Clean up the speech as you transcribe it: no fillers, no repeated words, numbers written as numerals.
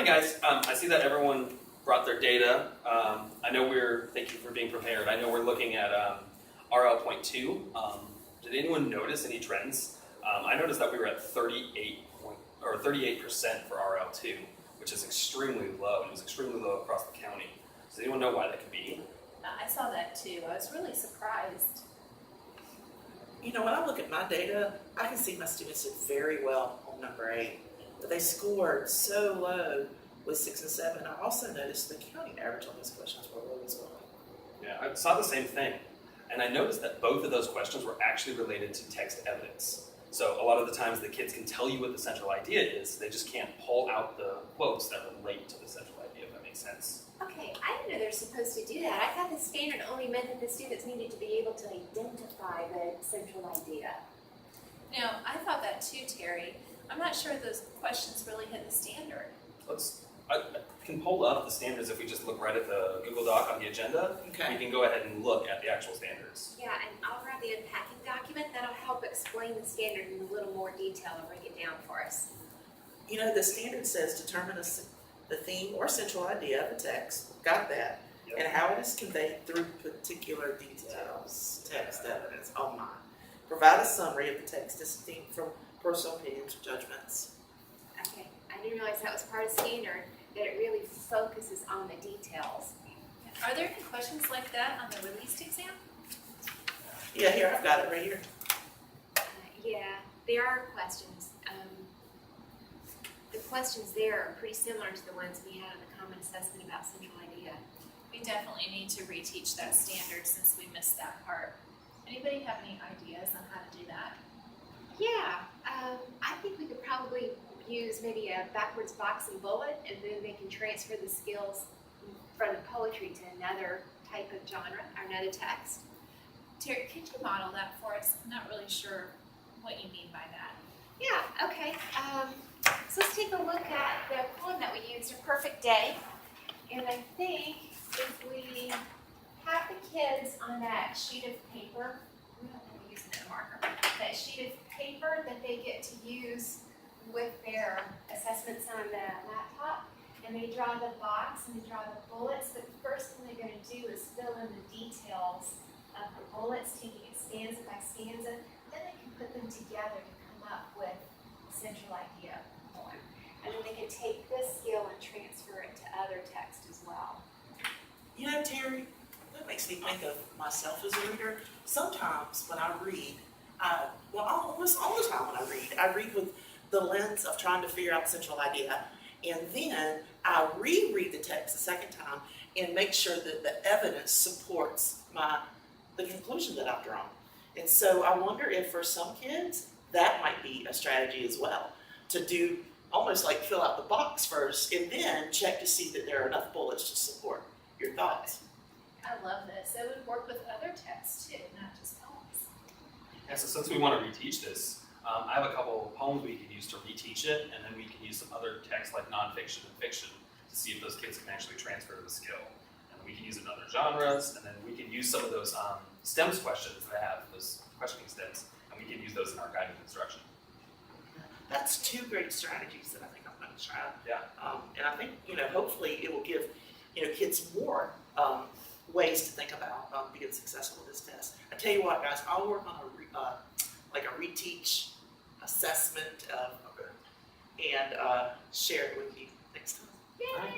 morning, guys. I see that everyone brought their data. Thank you for being prepared. I know we're looking at RL.2. Did anyone notice any trends? I noticed that we were at 38% for RL2, which is extremely low. It was extremely low across the county. Does anyone know why that could be? I saw that too. I was really surprised. You know, when I look at my data, I can see my students did very well on number 8, but they scored so low with 6 and 7. I also noticed the county average on those questions were low as well. Yeah, I saw the same thing. And I noticed that both of those questions were actually related to text evidence. So a lot of the times the kids can tell you what the central idea is, they just can't pull out the quotes that relate to the central idea, if that makes sense. Okay, I didn't know they're supposed to do that. I thought the standard only meant that the students needed to be able to identify the central idea. Now, I thought that too, Terry. I'm not sure those questions really hit the standard. I can pull up the standards if we just look right at the Google Doc on the agenda. Okay. We can go ahead and look at the actual standards. Yeah, and I'll grab the unpacking document. That'll help explain the standard in a little more detail and break it down for us. You know, the standard says determine the theme or central idea of the text. Got that. Yep. And how it is conveyed through particular details, text evidence. Oh my. Provide a summary of the text distinct from personal opinions or judgments. Okay, I didn't realize that was part of standard, that it really focuses on the details. Are there any questions like that on the released exam? Yeah, here, I've got it right here. Yeah, there are questions. The questions there are pretty similar to the ones we had on the common assessment about central idea. We definitely need to reteach that standard since we missed that part. Anybody have any ideas on how to do that? Yeah, I think we could probably use maybe a backwards box and bullet, and then they can transfer the skills from the poetry to another type of genre or another text. Terry, could you model that for us? I'm not really sure what you mean by that. Yeah, okay. So let's take a look at the poem that we used, A Perfect Day. And I think if we have the kids on that sheet of paper, we don't have to use a marker, that sheet of paper that they get to use with their assessments on the laptop, and they draw the box and they draw the bullets. The first thing they're going to do is fill in the details of the bullets, taking it stanza by stanza. Then they can put them together to come up with the central idea of the poem. And then they can take this skill and transfer it to other text as well. You know, Terry, that makes me think of myself as a reader. Sometimes when I read, almost all the time when I read with the lens of trying to figure out the central idea. And then I reread the text a second time and make sure that the evidence supports the conclusion that I've drawn. And so I wonder if for some kids, that might be a strategy as well, to do almost like fill out the box first and then check to see that there are enough bullets to support your thoughts. I love this. It would work with other texts too, not just poems. Yeah, so since we want to reteach this, I have a couple of poems we can use to reteach it, and then we can use some other texts like nonfiction and fiction to see if those kids can actually transfer the skill. And we can use it in other genres, and then we can use some of those STEMS questions that I have, those questioning STEMs, and we can use those in our guided instruction. That's 2 great strategies that I think I'm going to try. Yeah. And I think, hopefully it will give, kids more ways to think about being successful with this test. I tell you what, guys, I'll work on a reteach assessment and share it with you next time. Yay!